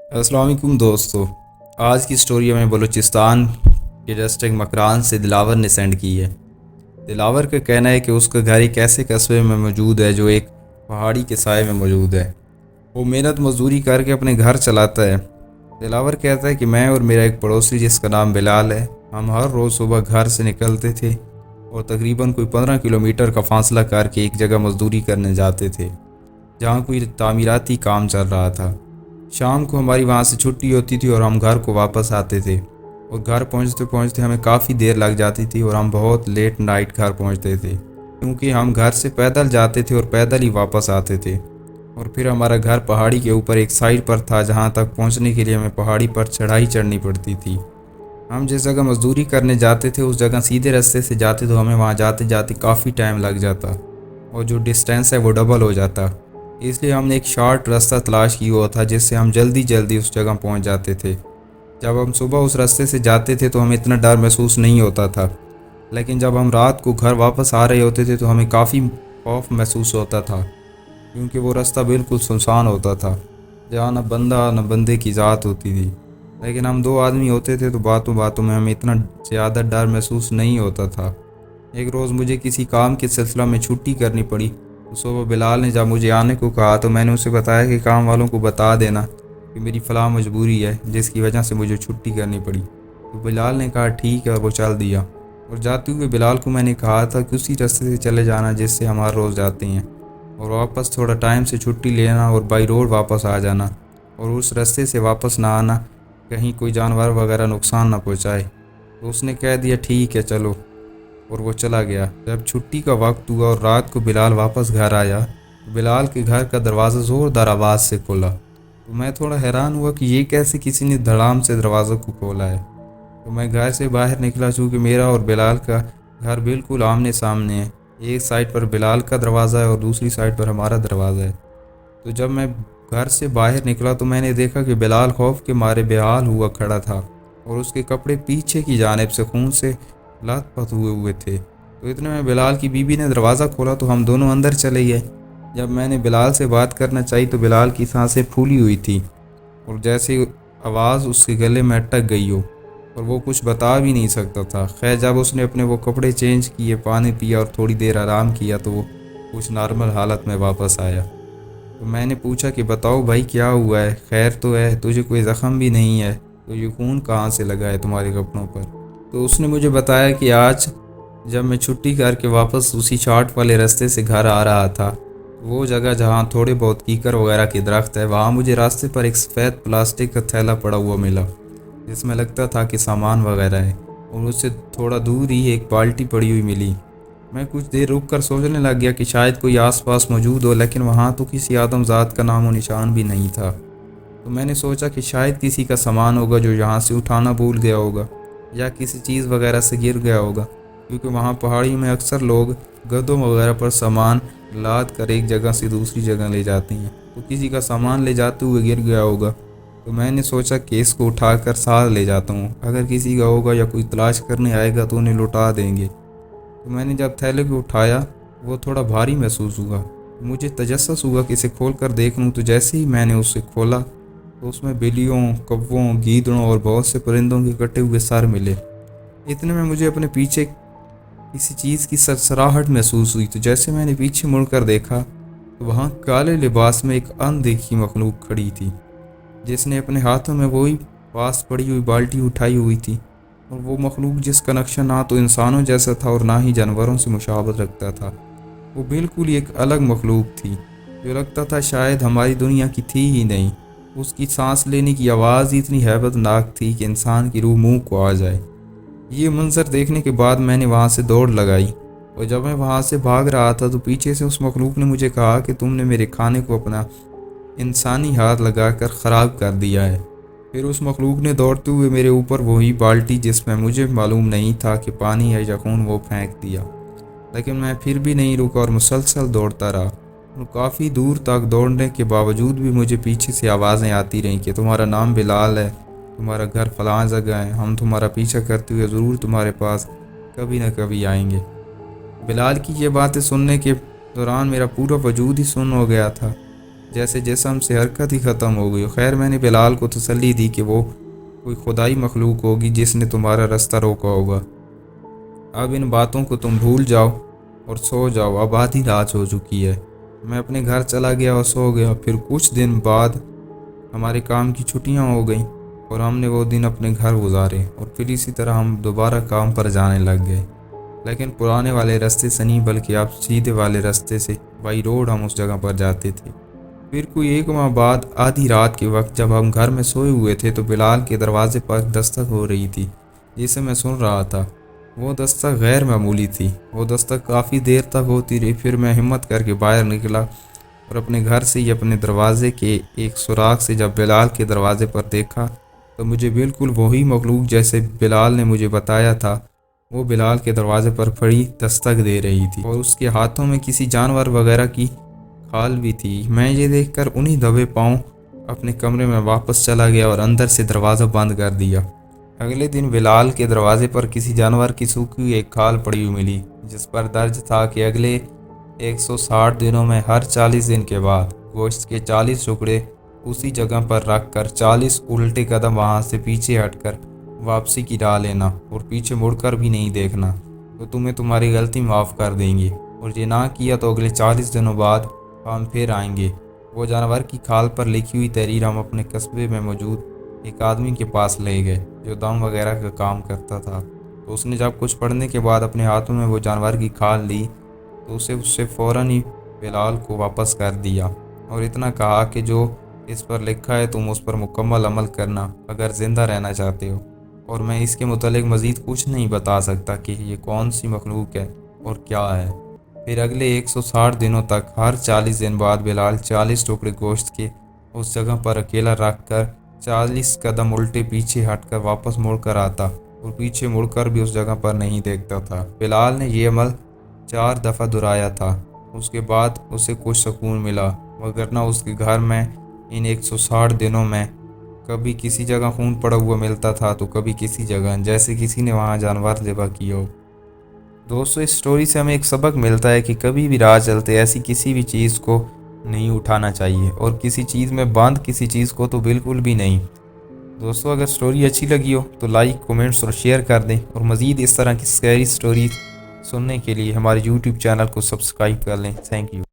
अस्सलाम वालेकुम दोस्तों। आज की स्टोरी हमें बलूचिस्तान के डिस्ट्रिक्ट मकरान से दिलावर ने सेंड की है। दिलावर का कहना है कि उसका घर एक ऐसे कस्बे में मौजूद है जो एक पहाड़ी के साए में मौजूद है। वो मेहनत मजदूरी करके अपने घर चलाता है। दिलावर कहता है कि मैं और मेरा एक पड़ोसी जिसका नाम बिलाल है, हम हर रोज़ सुबह घर से निकलते थे और तकरीबन कोई 15 किलोमीटर का फासला करके एक जगह मजदूरी करने जाते थे जहाँ कोई तामीराती काम चल रहा था। शाम को हमारी वहाँ से छुट्टी होती थी और हम घर को वापस आते थे और घर पहुँचते पहुँचते हमें काफ़ी देर लग जाती थी और हम बहुत लेट नाइट घर पहुँचते थे क्योंकि हम घर से पैदल जाते थे और पैदल ही वापस आते थे। और फिर हमारा घर पहाड़ी के ऊपर एक साइड पर था जहाँ तक पहुँचने के लिए हमें पहाड़ी पर चढ़ाई चढ़नी पड़ती थी। हम जिस जगह मजदूरी करने जाते थे उस जगह सीधे रास्ते से जाते तो हमें वहाँ जाते जाते काफ़ी टाइम लग जाता और जो डिस्टेंस है वो डबल हो जाता। इसलिए हमने एक शॉर्ट रास्ता तलाश किया हुआ था जिससे हम जल्दी जल्दी उस जगह पहुंच जाते थे। जब हम सुबह उस रास्ते से जाते थे तो हमें इतना डर महसूस नहीं होता था, लेकिन जब हम रात को घर वापस आ रहे होते थे तो हमें काफ़ी खौफ महसूस होता था क्योंकि वो रास्ता बिल्कुल सुनसान होता था जहाँ न बंदा न बंदे की ज़ात होती थी। लेकिन हम दो आदमी होते थे तो बातों बातों में हमें इतना ज़्यादा डर महसूस नहीं होता था। एक रोज़ मुझे किसी काम के सिलसिला में छुट्टी करनी पड़ी तो सुबह बिलाल ने जब मुझे आने को कहा तो मैंने उसे बताया कि काम वालों को बता देना कि मेरी फ़लाँ मजबूरी है जिसकी वजह से मुझे छुट्टी करनी पड़ी। तो बिलाल ने कहा ठीक है और वो चल दिया। और जाते हुए बिलाल को मैंने कहा था कि उसी रास्ते से चले जाना जिससे हम हर रोज़ जाते हैं और वापस थोड़ा टाइम से छुट्टी लेना और बाई रोड वापस आ जाना और उस रास्ते से वापस ना आना, कहीं कोई जानवर वगैरह नुकसान ना पहुँचाए। तो उसने कह दिया ठीक है चलो, और वो चला गया। जब छुट्टी का वक्त हुआ और रात को बिलाल वापस घर आया तो बिलाल के घर का दरवाज़ा ज़ोरदार आवाज़ से खोला। तो मैं थोड़ा हैरान हुआ कि ये कैसे किसी ने धड़ाम से दरवाज़ा को खोला है। तो मैं घर से बाहर निकला चूँकि मेरा और बिलाल का घर बिल्कुल आमने सामने है। एक साइड पर बिलाल का दरवाज़ा है और दूसरी साइड पर हमारा दरवाज़ा है। तो जब मैं घर से बाहर निकला तो मैंने देखा कि बिलाल खौफ के मारे बेहाल हुआ खड़ा था और उसके कपड़े पीछे की जानिब से खून से लथपथ हुए थे। तो इतने में बिलाल की बीबी ने दरवाज़ा खोला तो हम दोनों अंदर चले गए। जब मैंने बिलाल से बात करना चाहिए तो बिलाल की सांसें फूली हुई थी और जैसे आवाज़ उसके गले में अटक गई हो और वो कुछ बता भी नहीं सकता था। खैर जब उसने अपने वो कपड़े चेंज किए, पानी पिया और थोड़ी देर आराम किया तो वो कुछ नॉर्मल हालत में वापस आया। तो मैंने पूछा कि बताओ भाई क्या हुआ है, खैर तो है, तुझे कोई ज़ख्म भी नहीं है, तो ये खून कहाँ से लगा है तुम्हारे कपड़ों पर। तो उसने मुझे बताया कि आज जब मैं छुट्टी करके वापस उसी शॉर्ट वाले रास्ते से घर आ रहा था, वो जगह जहाँ थोड़े बहुत कीकर वगैरह के दरख्त है, वहाँ मुझे रास्ते पर एक सफ़ेद प्लास्टिक का थैला पड़ा हुआ मिला जिसमें लगता था कि सामान वगैरह है, और उससे थोड़ा दूर ही एक बाल्टी पड़ी हुई मिली। मैं कुछ देर रुक कर सोचने लग गया कि शायद कोई आसपास मौजूद हो, लेकिन वहाँ तो किसी आदमजात का नामो निशान भी नहीं था। तो मैंने सोचा कि शायद किसी का सामान होगा जो यहाँ से उठाना भूल गया होगा या किसी चीज़ वगैरह से गिर गया होगा, क्योंकि वहाँ पहाड़ी में अक्सर लोग गधों वगैरह पर सामान लाद कर एक जगह से दूसरी जगह ले जाते हैं। तो किसी का सामान ले जाते हुए गिर गया होगा। तो मैंने सोचा कि इसको उठाकर साथ ले जाता हूँ, अगर किसी का होगा या कोई तलाश करने आएगा तो उन्हें लौटा देंगे। तो मैंने जब थैले को उठाया वो थोड़ा भारी महसूस हुआ। मुझे तजस्सुस हुआ कि इसे खोल कर देख लूँ। तो जैसे ही मैंने उसे खोला तो उसमें बिल्लियों, कौवों, गीदड़ों और बहुत से परिंदों के कटे हुए सर मिले। इतने में मुझे अपने पीछे किसी चीज़ की सरसराहट महसूस हुई। तो जैसे मैंने पीछे मुड़कर देखा तो वहाँ काले लिबास में एक अनदेखी मखलूक खड़ी थी जिसने अपने हाथों में वही पास पड़ी हुई बाल्टी उठाई हुई थी। और वो मखलूक जिसका नक्शा ना तो इंसानों जैसा था और ना ही जानवरों से मुशाबहत रखता था, वो बिल्कुल ही एक अलग मखलूक थी जो लगता था शायद हमारी दुनिया की थी ही नहीं। उसकी सांस लेने की आवाज़ इतनी हैबतनाक थी कि इंसान की रूह मुंह को आ जाए। ये मंजर देखने के बाद मैंने वहाँ से दौड़ लगाई और जब मैं वहाँ से भाग रहा था तो पीछे से उस मखलूक ने मुझे कहा कि तुमने मेरे खाने को अपना इंसानी हाथ लगाकर ख़राब कर दिया है। फिर उस मखलूक ने दौड़ते हुए मेरे ऊपर वही बाल्टी जिसमें मुझे मालूम नहीं था कि पानी है या खून, वो फेंक दिया। लेकिन मैं फिर भी नहीं रुका और मुसलसल दौड़ता रहा और काफ़ी दूर तक दौड़ने के बावजूद भी मुझे पीछे से आवाज़ें आती रहीं कि तुम्हारा नाम बिलाल है, तुम्हारा घर फलां जगह है, हम तुम्हारा पीछा करते हुए ज़रूर तुम्हारे पास कभी न कभी आएंगे। बिलाल की ये बातें सुनने के दौरान मेरा पूरा वजूद ही सुन्न हो गया था। جیسے جسم سے حرکت ہی ختم ہو گئی۔ خیر میں نے بلال کو تسلی دی کہ وہ کوئی خدائی مخلوق ہوگی جس نے تمہارا راستہ روکا ہوگا۔ اب ان باتوں کو تم بھول جاؤ اور سو جاؤ، اب آدھی رات ہو چکی ہے۔ میں اپنے گھر چلا گیا اور سو گیا۔ پھر کچھ دن بعد ہمارے کام کی چھٹیاں ہو گئیں اور ہم نے وہ دن اپنے گھر گزارے، اور پھر اسی طرح ہم دوبارہ کام پر جانے لگ گئے، لیکن پرانے والے راستے سے نہیں، بلکہ اب سیدھے والے راستے سے بائی روڈ ہم اس جگہ پر جاتے تھے۔ پھر کوئی 1 ماہ بعد آدھی رات کے وقت جب ہم گھر میں سوئے ہوئے تھے تو بلال کے دروازے پر دستک ہو رہی تھی، جسے میں سن رہا تھا۔ وہ دستک غیر معمولی تھی۔ وہ دستک کافی دیر تک ہوتی رہی۔ پھر میں ہمت کر کے باہر نکلا اور اپنے گھر سے ہی اپنے دروازے کے ایک سوراخ سے جب بلال کے دروازے پر دیکھا تو مجھے بالکل وہی مخلوق جیسے بلال نے مجھے بتایا تھا، وہ بلال کے دروازے پر کھڑی دستک دے رہی تھی، اور اس کے ہاتھوں میں کسی جانور وغیرہ کی کھال بھی تھی۔ میں یہ دیکھ کر انہی دبے پاؤں اپنے کمرے میں واپس چلا گیا اور اندر سے دروازہ بند کر دیا۔ اگلے دن بلال کے دروازے پر کسی جانور کی سوکھی ہوئی ایک کھال پڑی ہوئی ملی، جس پر درج تھا کہ اگلے 160 دنوں میں ہر 40 دن کے بعد گوشت کے 40 ٹکڑے اسی جگہ پر رکھ کر 40 الٹے قدم وہاں سے پیچھے ہٹ کر واپسی کی راہ لینا، اور پیچھے مڑ کر بھی نہیں دیکھنا، تو تمہیں تمہاری غلطی معاف کر دیں گے، اور یہ نہ کیا تو اگلے 40 دنوں بعد ہم پھر آئیں گے۔ وہ جانور کی کھال پر لکھی ہوئی تحریر ہم اپنے قصبے میں موجود ایک آدمی کے پاس لے گئے جو دم وغیرہ کا کام کرتا تھا، تو اس نے جب کچھ پڑھنے کے بعد اپنے ہاتھوں میں وہ جانور کی کھال لی تو اس سے فوراً ہی بلال کو واپس کر دیا، اور اتنا کہا کہ جو اس پر لکھا ہے تم اس پر مکمل عمل کرنا اگر زندہ رہنا چاہتے ہو، اور میں اس کے متعلق مزید کچھ نہیں بتا سکتا کہ یہ کون سی مخلوق ہے اور کیا ہے۔ پھر اگلے 160 دنوں تک ہر 40 دن بعد بلال 40 ٹکڑے گوشت کے اس جگہ پر اکیلا رکھ کر 40 قدم الٹے پیچھے ہٹ کر واپس مڑ کر آتا، اور پیچھے مڑ کر بھی اس جگہ پر نہیں دیکھتا تھا۔ بلال نے یہ عمل 4 دفعہ دہرایا تھا۔ اس کے بعد اسے کچھ سکون ملا، وگرنہ اس کے گھر میں ان 160 دنوں میں کبھی کسی جگہ خون پڑا ہوا ملتا تھا تو کبھی کسی جگہ، جیسے کسی نے وہاں جانور ذبح کیا ہو۔ دوستو، اس سٹوری سے ہمیں ایک سبق ملتا ہے کہ کبھی بھی راہ چلتے ایسی کسی بھی چیز کو نہیں اٹھانا چاہیے، اور کسی چیز میں باندھ کسی چیز کو تو بالکل بھی نہیں۔ دوستو، اگر سٹوری اچھی لگی ہو تو لائک، کومنٹس اور شیئر کر دیں، اور مزید اس طرح کی سکیری سٹوریز سننے کے لیے ہمارے یوٹیوب چینل کو سبسکرائب کر لیں۔ Thank you.